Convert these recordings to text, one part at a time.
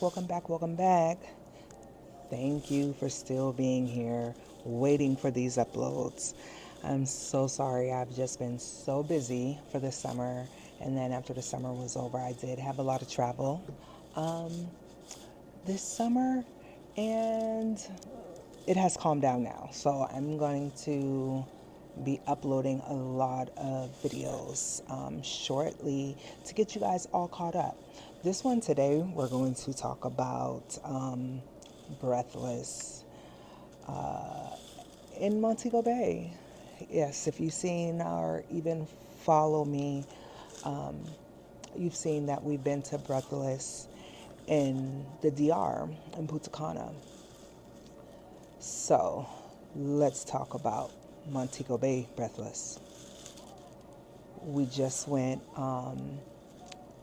welcome back. Thank you for still being here, waiting for these uploads. I'm so sorry, I've just been so busy for the summer, and then after the summer was over, I did have a lot of travel um, this summer, and it has calmed down now. So I'm going to be uploading a lot of videos shortly to get you guys all caught up. This one today, we're going to talk about Breathless in Montego Bay. Yes, if you've seen or even follow me, um, you've seen that we've been to Breathless in the DR in Punta Cana. So let's talk about Montego Bay Breathless. We just went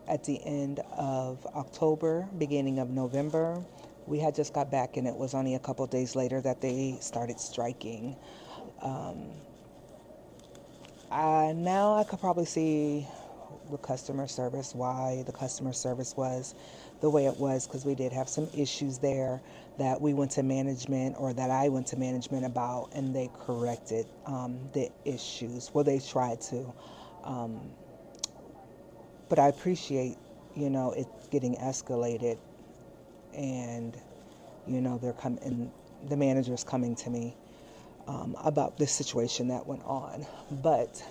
at the end of October, beginning of November. We had just got back, and it was only a couple days later that they started striking. Um, now I could probably see the customer service, why the customer service was the way it was, because we did have some issues there that we went to management, or that I went to management about, and they corrected the issues. Well, they tried to. Um, but I appreciate, it getting escalated, and, they're coming, the manager's coming to me about this situation that went on. But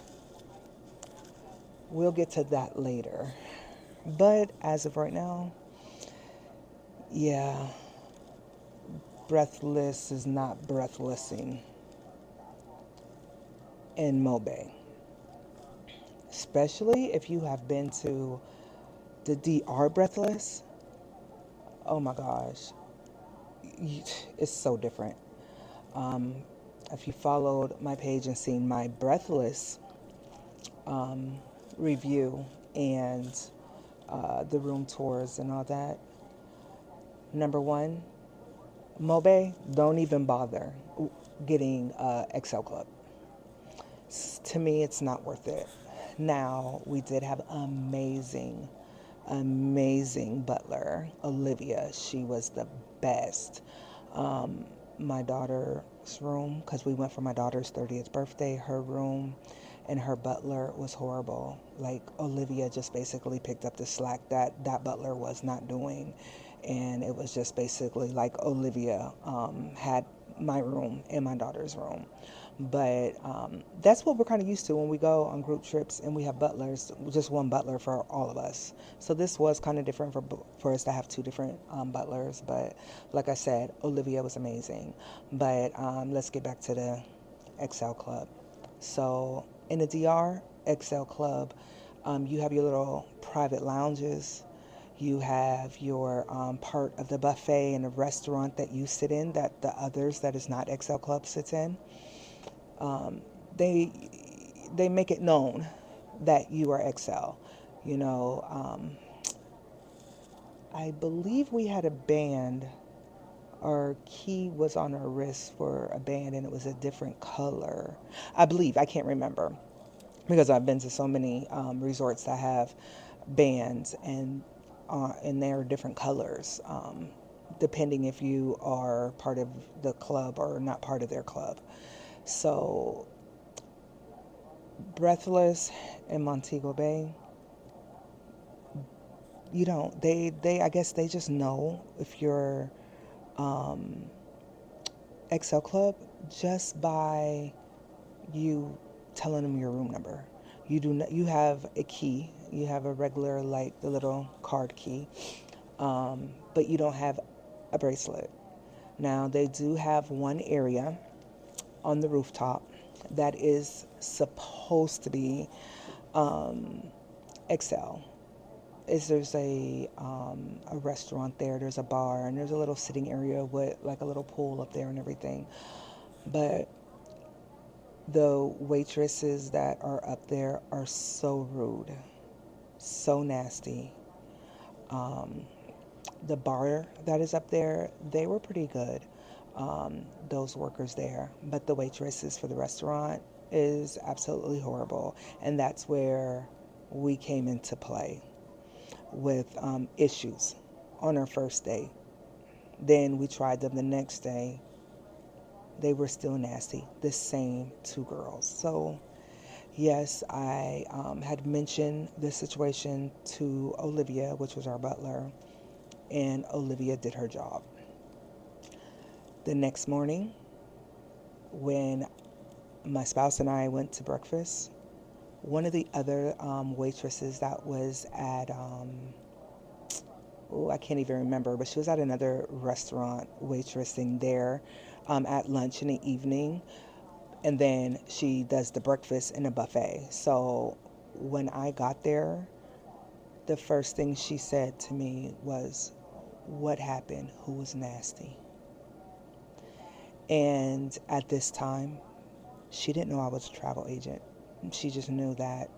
we'll get to that later. But as of right now, yeah, breathless is not breathlessing in Mobe. Especially if you have been to the DR Breathless. Oh my gosh, it's so different. Um, if you followed my page and seen my Breathless um, review and the room tours and all that, number one, Mobe, don't even bother getting Excel Club. To me, it's not worth it. Now, we did have amazing butler, Olivia. She was the best. Um, my daughter's room, because we went for my daughter's 30th birthday, her room and her butler was horrible. Like, Olivia just basically picked up the slack that that butler was not doing. And it was just basically like Olivia had my room and my daughter's room. But that's what we're kind of used to when we go on group trips and we have butlers, just one butler for all of us. So this was kind of different for us to have two different butlers. But like I said, Olivia was amazing. But let's get back to the XL Club. So in the DR XL Club, you have your little private lounges. You have your part of the buffet and the restaurant that you sit in that the others that is not XL Club sits in. um, they they make it known that you are XL. You know, I believe we had a band. Our key was on our wrist for a band, and it was a different color. I believe, I can't remember, because I've been to so many resorts that have bands, and they're different colors, depending if you are part of the club or not part of their club. So Breathless in Montego Bay, you don't. I guess they just know if you're um, XL Club just by you telling them your room number. You do not, you have a key. You have a regular, like the little card key, but you don't have a bracelet. Now they do have one area on the rooftop that is supposed to be XL. There's a restaurant there, there's a bar, and there's a little sitting area with like a little pool up there and everything. But the waitresses that are up there are so rude, so nasty. Um, the bar that is up there, they were pretty good, those workers there. But the waitresses for the restaurant is absolutely horrible. And that's where we came into play with issues. on our first day. Then we tried them the next day. They were still nasty. The same two girls. So, yes, I had mentioned this situation to Olivia, which was our butler, and Olivia did her job. The next morning, when my spouse and I went to breakfast, one of the other waitresses that was at, oh, I can't even remember, but she was at another restaurant waitressing there at lunch in the evening. And then she does the breakfast in a buffet. So when I got there, the first thing she said to me was, "What happened? Who was nasty?" And at this time, she didn't know I was a travel agent. She just knew that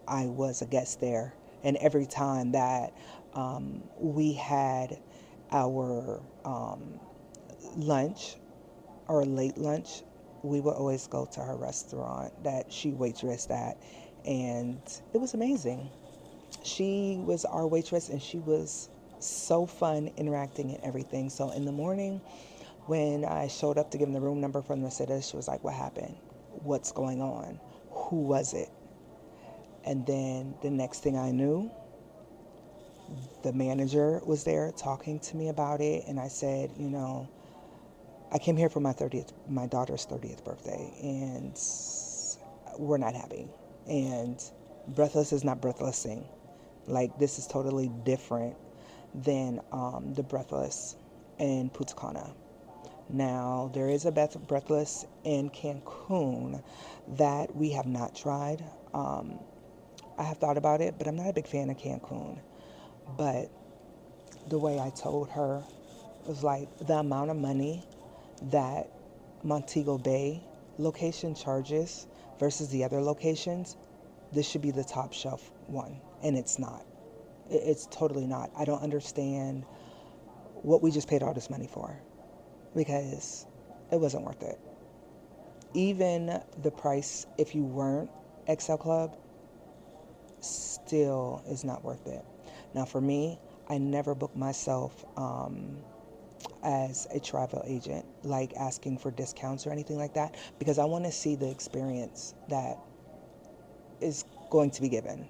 I was a guest there. And every time that we had our lunch or late lunch, we would always go to her restaurant that she waitressed at. And it was amazing. She was our waitress and she was so fun interacting and everything. So in the morning, when I showed up to give them the room number from the sitter, she was like, "What happened? What's going on? Who was it?" And then the next thing I knew, the manager was there talking to me about it. And I said, I came here for my daughter's 30th birthday, and we're not happy. And Breathless is not breathlessing. Like, this is totally different than the Breathless in Punta Cana. Now, there is a Breathless in Cancun that we have not tried. I have thought about it, but I'm not a big fan of Cancun. But the way I told her was like the amount of money that Montego Bay location charges versus the other locations, this should be the top shelf one, and it's not. It's totally not. I don't understand what we just paid all this money for because it wasn't worth it. Even the price, if you weren't XL Club, still is not worth it. Now, for me, I never book myself as a travel agent, like asking for discounts or anything like that, because I want to see the experience that is going to be given.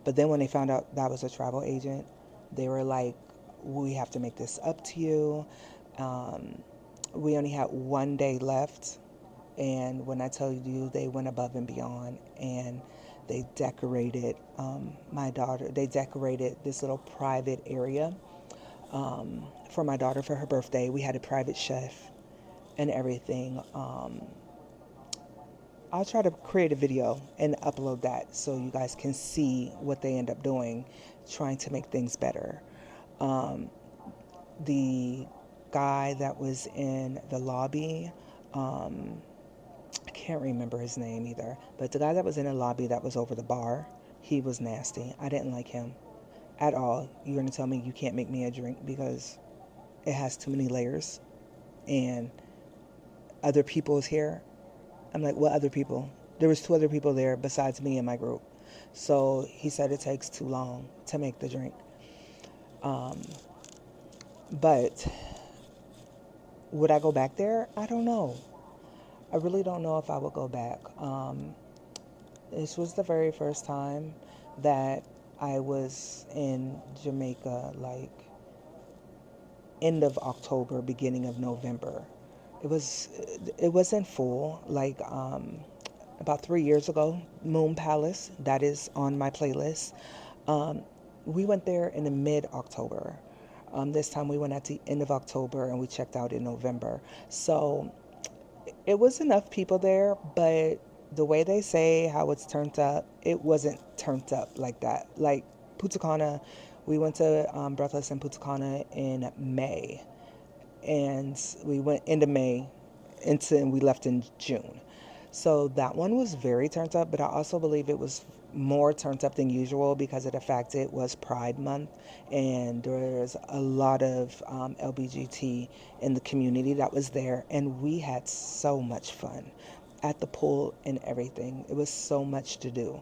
But then when they found out that was a travel agent, they were like, "We have to make this up to you. Um, we only had one day left." And when I tell you, they went above and beyond, and they decorated my daughter. They decorated this little private area for my daughter for her birthday. We had a private chef and everything. I'll try to create a video and upload that so you guys can see what they end up doing, trying to make things better. Um, the guy that was in the lobby, I can't remember his name either, but the guy that was in the lobby that was over the bar, he was nasty. I didn't like him at all. You're going to tell me you can't make me a drink because it has too many layers and other people is here. I'm like, what other people? There was two other people there besides me and my group. So he said it takes too long to make the drink. Um, but would I go back there? I don't know. I really don't know if I would go back. This was the very first time that I was in Jamaica, like end of October, beginning of November. It was it wasn't full. Like about 3 years ago, Moon Palace, that is on my playlist. Um, we went there in the mid October. This time we went at the end of October and we checked out in November. So it was enough people there, but the way they say how it's turned up, it wasn't turned up like that. Like Punta Cana, we went to Breathless in Punta Cana in May, and we went into May, and we left in June. So that one was very turned up, but I also believe it was more turned up than usual because of the fact it was Pride Month and there's a lot of LBGT in the community that was there, and we had so much fun at the pool and everything. It was so much to do.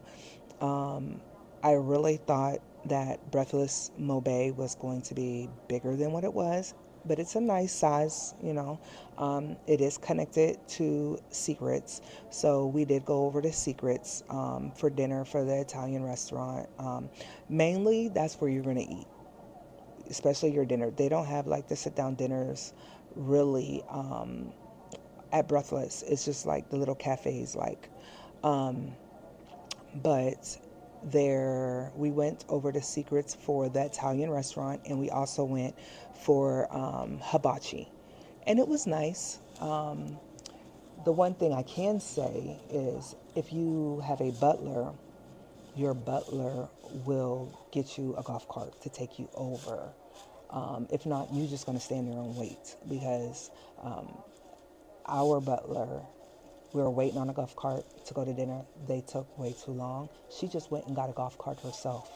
Um, I really thought that Breathless Montego Bay was going to be bigger than what it was, but it's a nice size, you know. It is connected to Secrets, so we did go over to Secrets for dinner for the Italian restaurant. Mainly, that's where you're going to eat, especially your dinner. They don't have like the sit down dinners really at Breathless. It's just like the little cafes, like. Um, but there we went over to Secrets for the Italian restaurant, and we also went for hibachi, and it was nice. The one thing I can say is if you have a butler, your butler will get you a golf cart to take you over. If not, you're just going to stand there and wait because um, our butler, we were waiting on a golf cart to go to dinner. They took way too long. She just went and got a golf cart herself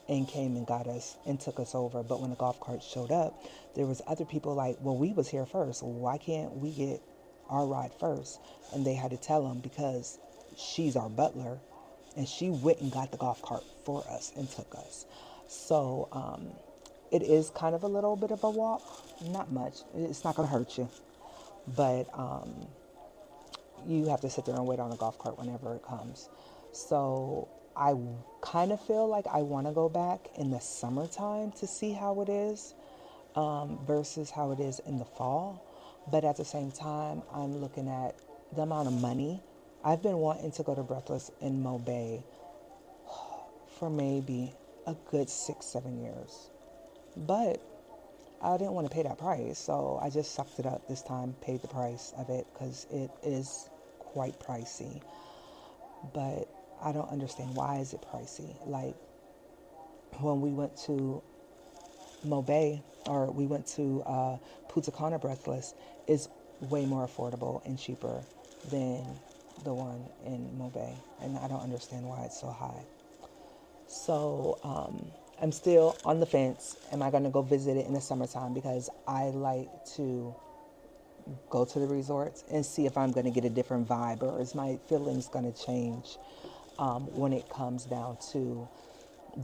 and came and got us and took us over. But when the golf cart showed up, there was other people like, well, we was here first. Why can't we get our ride first? And they had to tell them because she's our butler and she went and got the golf cart for us and took us. So it is kind of a little bit of a walk. Not much. It's not going to hurt you. But you have to sit there and wait on a golf cart whenever it comes. So I kind of feel like I want to go back in the summertime to see how it is versus how it is in the fall. But at the same time, I'm looking at the amount of money. I've been wanting to go to Breathless in Mo Bay for maybe a good 6, 7 years. But I didn't want to pay that price, so I just sucked it up this time, paid the price of it because it is quite pricey. But I don't understand why is it pricey. Like when we went to Mobay or we went to Punta Cana Breathless, is way more affordable and cheaper than the one in Mobay, and I don't understand why it's so high. So I'm still on the fence. Am I going to go visit it in the summertime? Because I like to go to the resorts and see if I'm going to get a different vibe or is my feelings going to change when it comes down to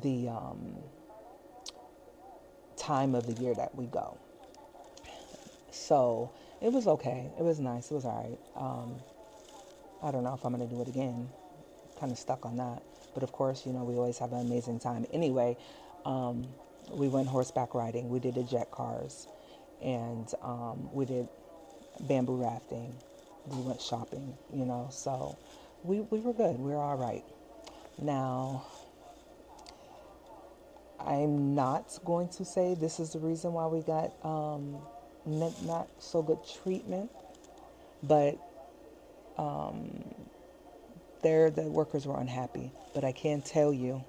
the time of the year that we go. So it was okay. It was nice. It was all right. I don't know if I'm going to do it again. Kind of stuck on that. But of course, you know, we always have an amazing time. Anyway, um, we went horseback riding. We did the jet cars. And we did bamboo rafting. We went shopping, you know. So we were good. We were all right. Now, I'm not going to say this is the reason why we got not so good treatment, but the workers were unhappy. But I can tell you,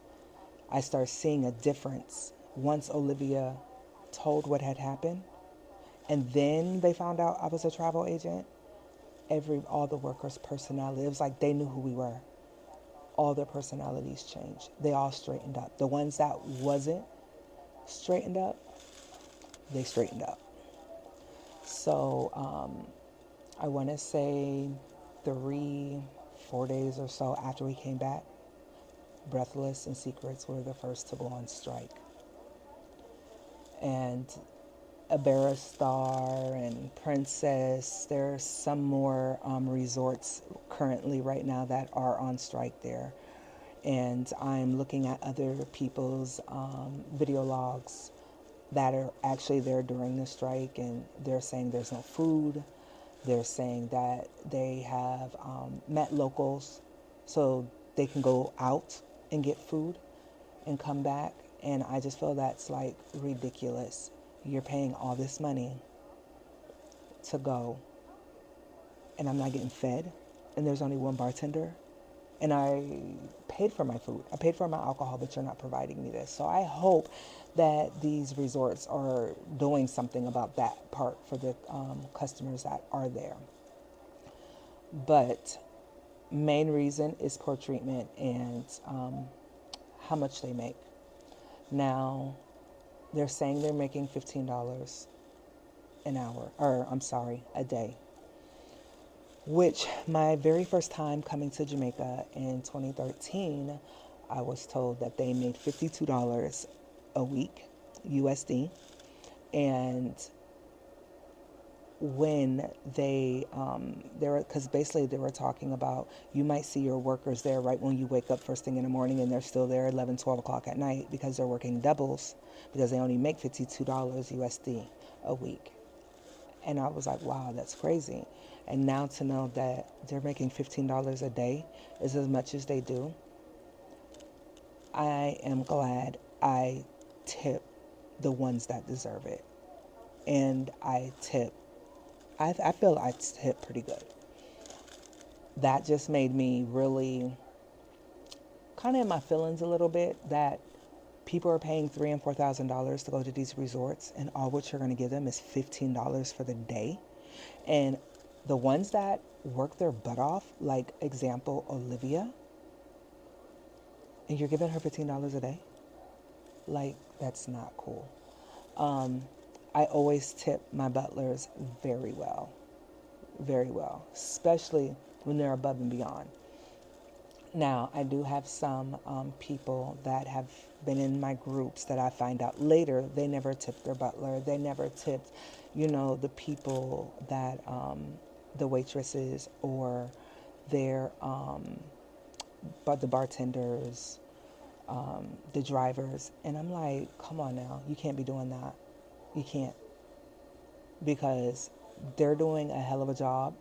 I started seeing a difference once Olivia told what had happened, and then they found out I was a travel agent. All the workers' personality, it was like they knew who we were. All their personalities changed. They all straightened up. The ones that wasn't straightened up, they straightened up. So I want to say 3, 4 days or so after we came back, Breathless and Secrets were the first to go on strike. And Iberostar and Princess, there's some more resorts currently right now that are on strike there. And I'm looking at other people's video logs that are actually there during the strike, and they're saying there's no food. They're saying that they have met locals so they can go out and get food and come back. And I just feel that's like ridiculous. You're paying all this money to go, and I'm not getting fed, and there's only one bartender. And I paid for my food. I paid for my alcohol, but you're not providing me this. So I hope that these resorts are doing something about that part for the customers that are there. But main reason is poor treatment and how much they make. Now, they're saying they're making $15 an hour, or I'm sorry, a day. Which my very first time coming to Jamaica in 2013, I was told that they made $52 a week USD, and when they were, because basically they were talking about, you might see your workers there right when you wake up first thing in the morning, and they're still there 11, 12 o'clock at night because they're working doubles, because they only make $52 USD a week. And I was like, wow, that's crazy. And now to know that they're making $15 a day is as much as they do, I am glad I tip the ones that deserve it. And I feel I tip pretty good. That just made me really kind of in my feelings a little bit, that people are paying $3,000 and $4,000 to go to these resorts, and all what you're going to give them is $15 for the day. And the ones that work their butt off, like example Olivia, and you're giving her $15 a day, like, that's not cool. I always tip my butlers very well, very well, especially when they're above and beyond. Now, I do have some people that have been in my groups that I find out later they never tipped their butler. They never tipped, the people that, the waitresses or their, but the bartenders, the drivers. And I'm like, come on now, you can't be doing that. You can't. Because they're doing a hell of a job.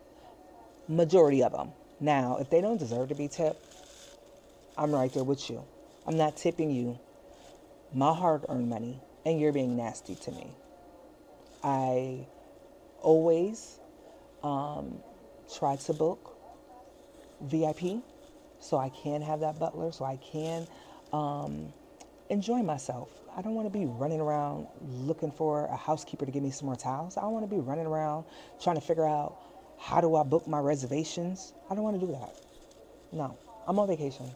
Majority of them. Now, if they don't deserve to be tipped, I'm right there with you. I'm not tipping you my hard-earned money, and you're being nasty to me. I always try to book VIP so I can have that butler, so I can enjoy myself. I don't want to be running around looking for a housekeeper to give me some more towels. I don't want to be running around trying to figure out, how do I book my reservations? I don't want to do that. No, I'm on vacation.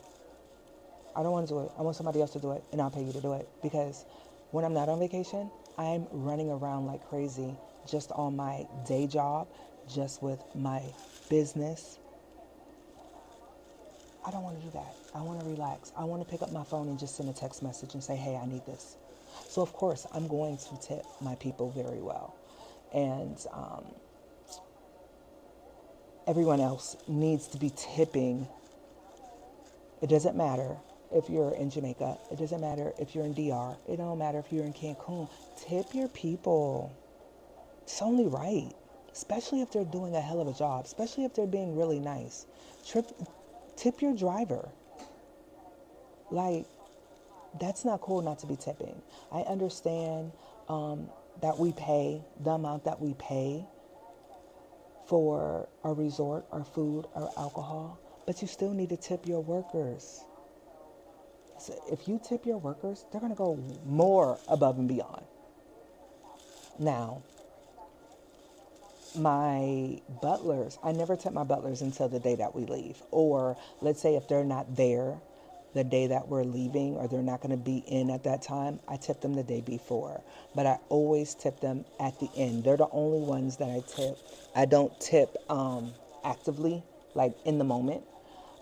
I don't want to do it. I want somebody else to do it, and I'll pay you to do it. Because when I'm not on vacation, I'm running around like crazy just on my day job, just with my business. I don't want to do that. I want to relax. I want to pick up my phone and just send a text message and say, hey, I need this. So, of course, I'm going to tip my people very well. And everyone else needs to be tipping. It doesn't matter if you're in Jamaica. It doesn't matter if you're in DR. It don't matter if you're in Cancun. Tip your people. It's only right. Especially if they're doing a hell of a job. Especially if they're being really nice. Tip your driver. Like, that's not cool not to be tipping. I understand that we pay the amount that we pay for our resort, our food, our alcohol, but you still need to tip your workers. So if you tip your workers, they're going to go more above and beyond. Now, my butlers, I never tip my butlers until the day that we leave. Or let's say if they're not there the day that we're leaving, or they're not going to be in at that time, I tip them the day before. But I always tip them at the end. They're the only ones that I tip. I don't tip actively, like in the moment.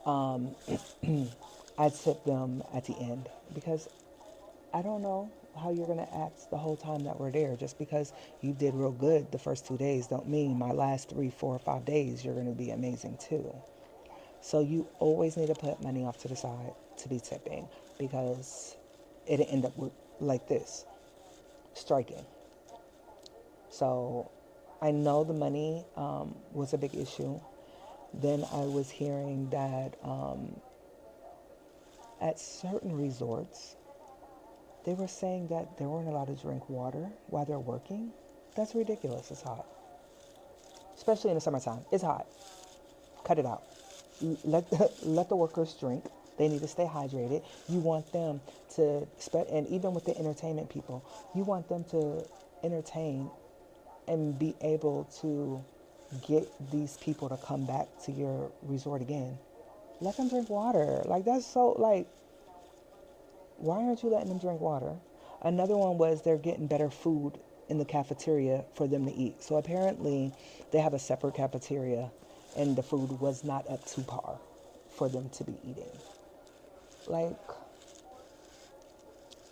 I tip them at the end, because I don't know how you're going to act the whole time that we're there. Just because you did real good the first 2 days don't mean my last 3, 4, 5 days you're going to be amazing too. So you always need to put money off to the side to be tipping, because it'll end up like this, striking. So I know the money was a big issue. Then I was hearing that at certain resorts, they were saying that they weren't allowed to drink water while they're working. That's ridiculous. It's hot. Especially in the summertime. It's hot. Cut it out. Let the workers drink. They need to stay hydrated. You want them to, and even with the entertainment people, you want them to entertain and be able to get these people to come back to your resort again. Let them drink water. Like, that's so, like, why aren't you letting them drink water? Another one was they're getting better food in the cafeteria for them to eat. So apparently they have a separate cafeteria, and the food was not up to par for them to be eating. Like,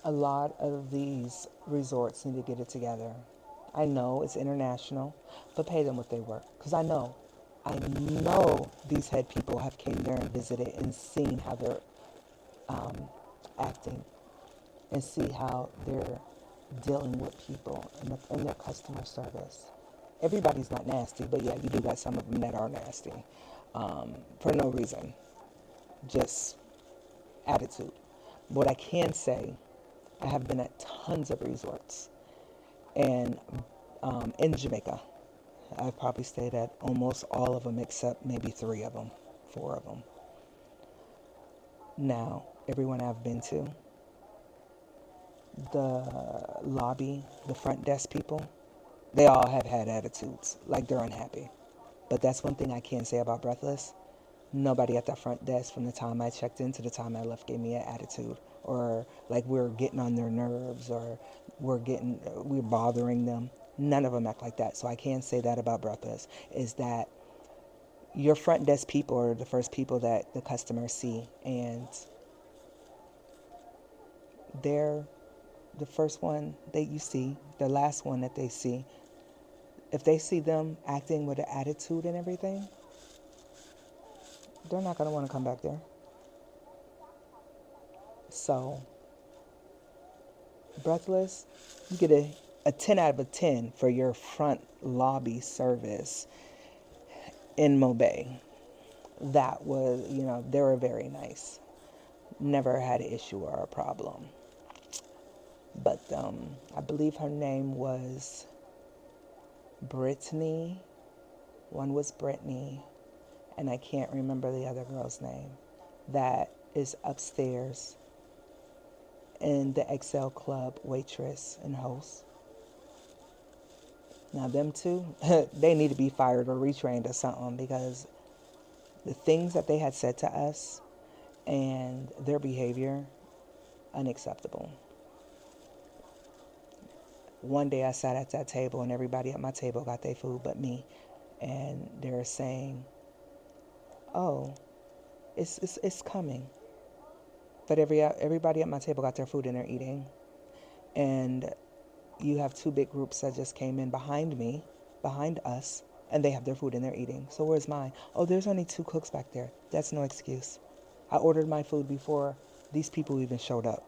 a lot of these resorts need to get it together. I know it's international, but pay them what they work. Because I know these head people have came there and visited and seen how they're acting and see how they're dealing with people and their customer service. Everybody's not nasty, but yeah, you do got some of them that are nasty for no reason, just attitude. What I can say, I have been at tons of resorts, and in Jamaica, I've probably stayed at almost all of them except maybe 3 of them, 4 of them. Now, everyone I've been to, the lobby, the front desk people, they all have had attitudes, like they're unhappy. But that's one thing I can say about Breathless. Nobody at the front desk from the time I checked in to the time I left gave me an attitude, or like we're getting on their nerves, or we're bothering them. None of them act like that. So I can say that about Breathless, is that your front desk people are the first people that the customers see, and they're the first one that you see, the last one that they see. If they see them acting with an attitude and everything, they're not going to want to come back there. So, Breathless, you get a 10 out of a 10 for your front lobby service in Mobay. That was, they were very nice. Never had an issue or a problem. But I believe her name was Brittany. One was Brittany, and I can't remember the other girl's name. That is upstairs in the XL Club, waitress and host. Now, them two, they need to be fired or retrained or something, because the things that they had said to us and their behavior, unacceptable. One day I sat at that table and everybody at my table got their food but me. And they're saying, oh, it's coming. But everybody at my table got their food and they're eating. And you have 2 big groups that just came in behind me, behind us, and they have their food and they're eating. So where's mine? Oh, there's only 2 cooks back there. That's no excuse. I ordered my food before these people even showed up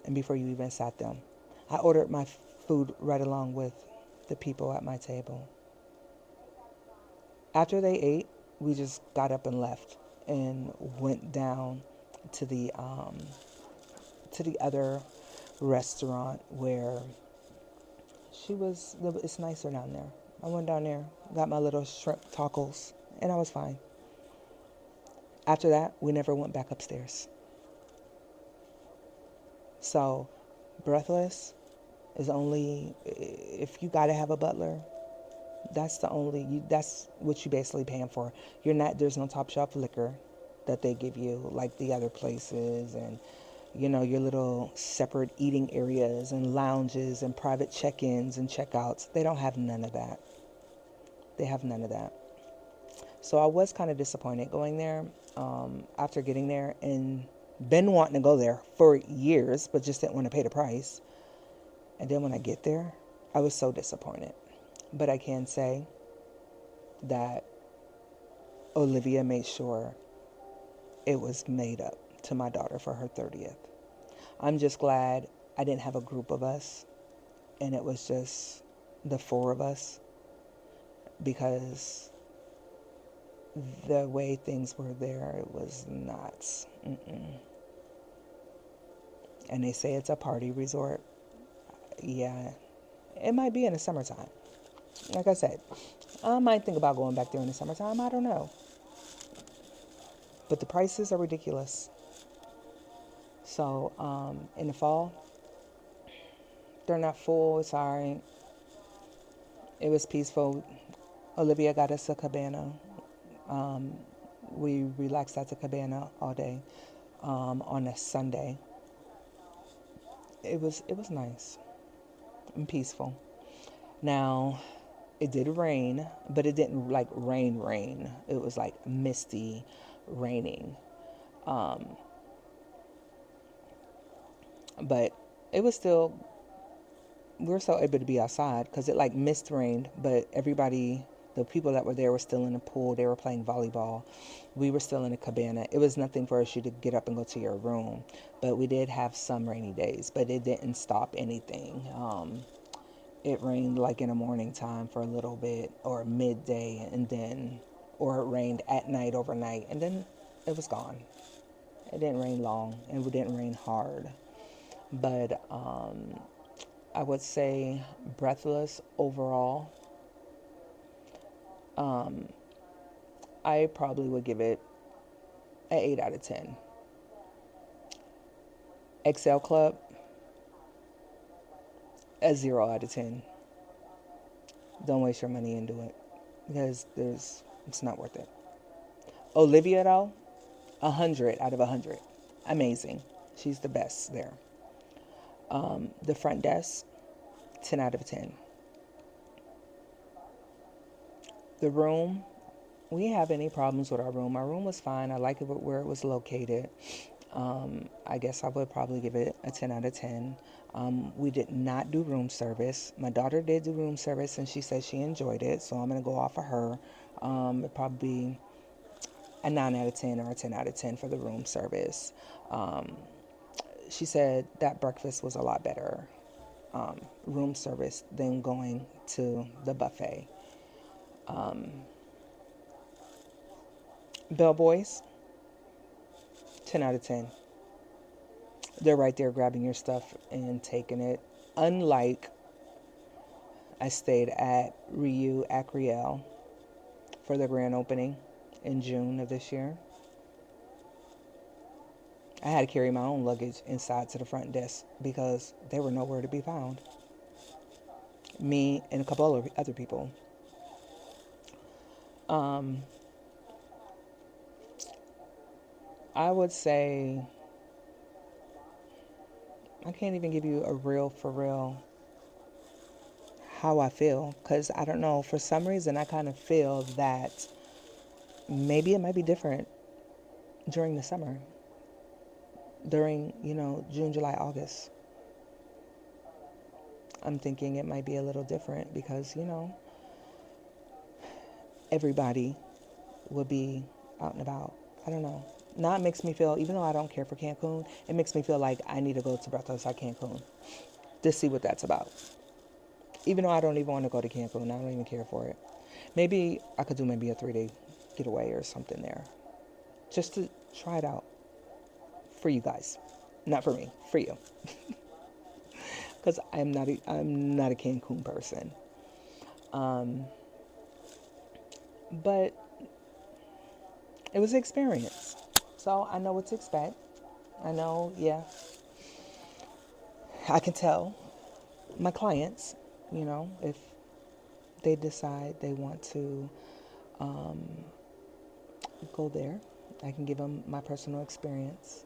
and before you even sat them. I ordered my food right along with the people at my table. After they ate, we just got up and left and went down to the other restaurant where it's nicer down there. I went down there, got my little shrimp tacos, and I was fine. After that, we never went back upstairs. So, Breathless is only, if you gotta have a butler, that's what you basically paying for. There's no top shelf liquor that they give you like the other places, and your little separate eating areas and lounges and private check-ins and check-outs. They don't have none of that. They have none of that. So I was kind of disappointed going there after getting there, and been wanting to go there for years, but just didn't want to pay the price. And then when I get there, I was so disappointed. But I can say that Olivia made sure it was made up to my daughter for her 30th. I'm just glad I didn't have a group of us and it was just the 4 of us, because the way things were there, it was nuts. And they say it's a party resort. Yeah, it might be in the summertime. Like I said, I might think about going back there in the summertime. I don't know. But the prices are ridiculous. So, in the fall, they're not full. It's all right. It was peaceful. Olivia got us a cabana. We relaxed at the cabana all day on a Sunday. It was nice and peaceful. Now, it did rain, but it didn't like rain. It was like misty raining. But it was still, we were still able to be outside because it like mist rained, but everybody, the people that were there were still in the pool. They were playing volleyball. We were still in a cabana. It was nothing for us you to get up and go to your room, but we did have some rainy days, but it didn't stop anything. It rained like in the morning time for a little bit or midday, and then, or it rained at night overnight, and then it was gone. It didn't rain long, and it didn't rain hard. But I would say Breathless overall, um, I probably would give it an 8 out of 10. Excel Club, a 0 out of 10. Don't waste your money and do it because it's not worth it. Olivia, though, 100 out of 100. Amazing. She's the best there. The front desk, 10 out of 10. The room, we didn't have any problems with our room. Our room was fine. I like it where it was located. I guess I would probably give it a 10 out of 10. We did not do room service. My daughter did do room service and she said she enjoyed it, so I'm going to go off of her. It'd probably be a 9 out of 10 or a 10 out of 10 for the room service. She said that breakfast was a lot better, room service, than going to the buffet. Bellboys, 10 out of 10. They're right there grabbing your stuff and taking it. Unlike, I stayed at Ryu Acriel for the grand opening in June of this year. I had to carry my own luggage inside to the front desk because they were nowhere to be found. Me and a couple of other people. Um, I would say I can't even give you a real for real how I feel because I don't know. For some reason, I kind of feel that maybe it might be different during the summer, during, June, July, August. I'm thinking it might be a little different because, everybody would be out and about. I don't know. Now it makes me feel, even though I don't care for Cancun, it makes me feel like I need to go to Breathless at Cancun to see what that's about. Even though I don't even want to go to Cancun, I don't even care for it. Maybe I could do maybe a 3-day getaway or something there, just to try it out for you guys, not for me, for you, because I'm not a Cancun person. Um, but it was an experience, so I know what to expect. I know, yeah, I can tell my clients, if they decide they want to um, go there, I can give them my personal experience.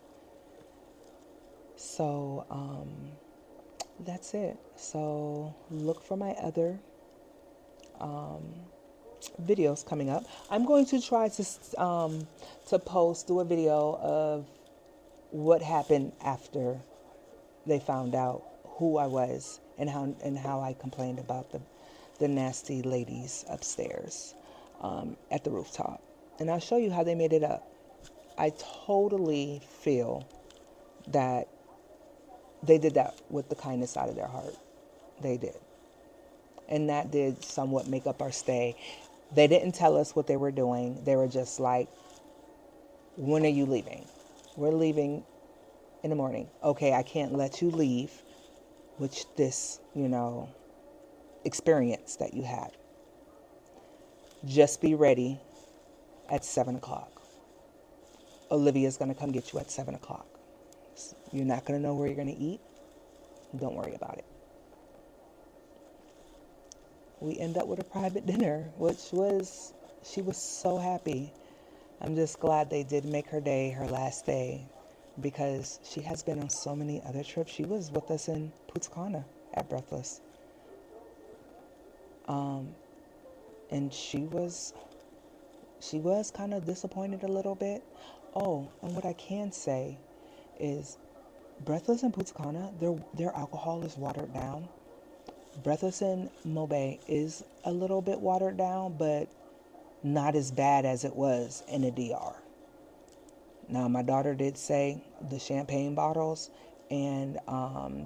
So that's it. So look for my other um, videos coming up. I'm going to try to do a video of what happened after they found out who I was and how I complained about the nasty ladies upstairs at the rooftop. And I'll show you how they made it up. I totally feel that they did that with the kindness out of their heart. They did. And that did somewhat make up our stay. They didn't tell us what they were doing. They were just like, when are you leaving? We're leaving in the morning. Okay, I can't let you leave with this, experience that you had. Just be ready at 7 o'clock. Olivia's going to come get you at 7 o'clock. You're not going to know where you're going to eat. Don't worry about it. We end up with a private dinner, she was so happy. I'm just glad they did make her day, her last day, because she has been on so many other trips. She was with us in Punta Cana at Breathless. And she was kind of disappointed a little bit. Oh, and what I can say is Breathless and Punta Cana, their alcohol is watered down. Breathless and Mobe is a little bit watered down, but not as bad as it was in the DR. Now, my daughter did say the champagne bottles and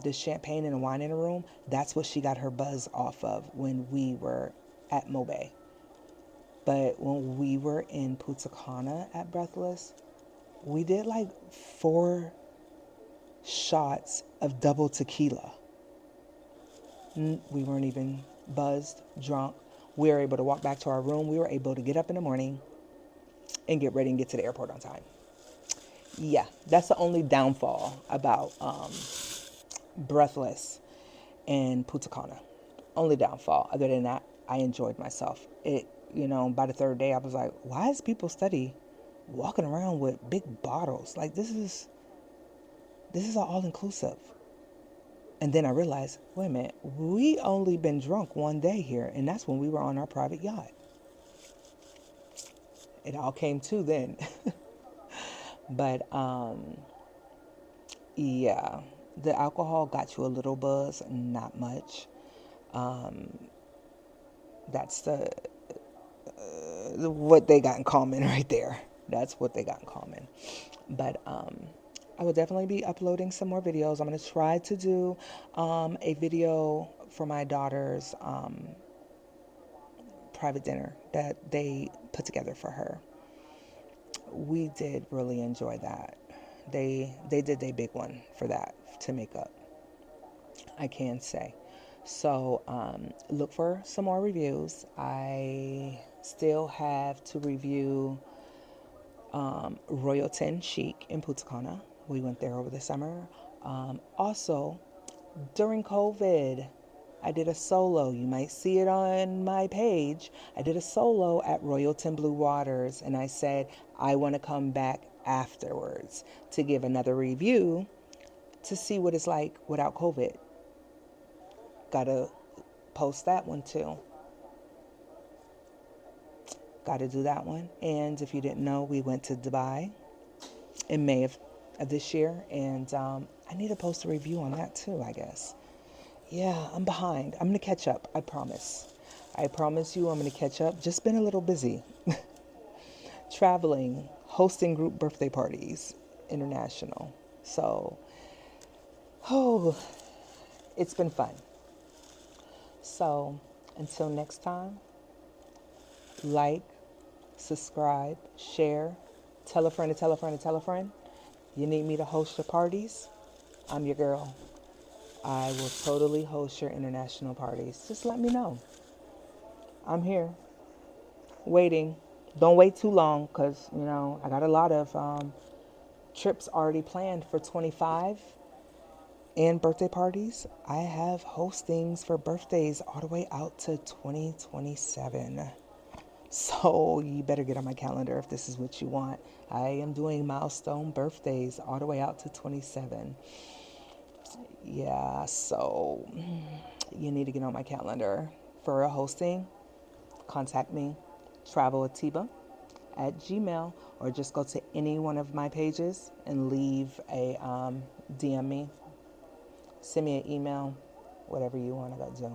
the champagne and the wine in the room, that's what she got her buzz off of when we were at Mobe. But when we were in Punta Cana at Breathless, we did like 4 shots of double tequila. We weren't even buzzed, drunk. We were able to walk back to our room. We were able to get up in the morning and get ready and get to the airport on time. Yeah, that's the only downfall about Breathless and Punta Cana. Only downfall. Other than that, I enjoyed myself. By the third day, I was like, why is people study walking around with big bottles? Like, this is all inclusive. And then I realized, wait a minute, we only been drunk one day here, and that's when we were on our private yacht. It all came to then. But yeah, the alcohol got you a little buzz, not much. That's what they got in common right there. That's what they got in common. But I will definitely be uploading some more videos. I'm going to try to do a video for my daughter's private dinner that they put together for her. We did really enjoy that. They did a big one for that to make up, I can say. So look for some more reviews. I still have to review Royalton Chic in Punta Cana. We went there over the summer. Also, during COVID, I did a solo. You might see it on my page. I did a solo at Royalton Blue Waters, and I said I want to come back afterwards to give another review to see what it's like without COVID. Gotta post that one too. Gotta do that one. And if you didn't know, we went to Dubai in May of this year, and I need to post a review on that too, I guess. Yeah, I'm behind. I'm gonna catch up. I promise. I promise you, I'm gonna catch up. Just been a little busy, traveling, hosting group birthday parties, international. So, oh, it's been fun. So, until next time, like, subscribe, share, tell a friend to tell a friend to tell a friend. You need me to host your parties? I'm your girl. I will totally host your international parties. Just let me know. I'm here, waiting. Don't wait too long because, I got a lot of trips already planned for 25 and birthday parties. I have hostings for birthdays all the way out to 2027. So you better get on my calendar if this is what you want. I am doing milestone birthdays all the way out to 27. Yeah, so you need to get on my calendar. For a hosting, contact me, travelatiba@gmail, or just go to any one of my pages and leave a DM me. Send me an email, whatever you want to go do.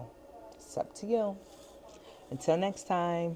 It's up to you. Until next time.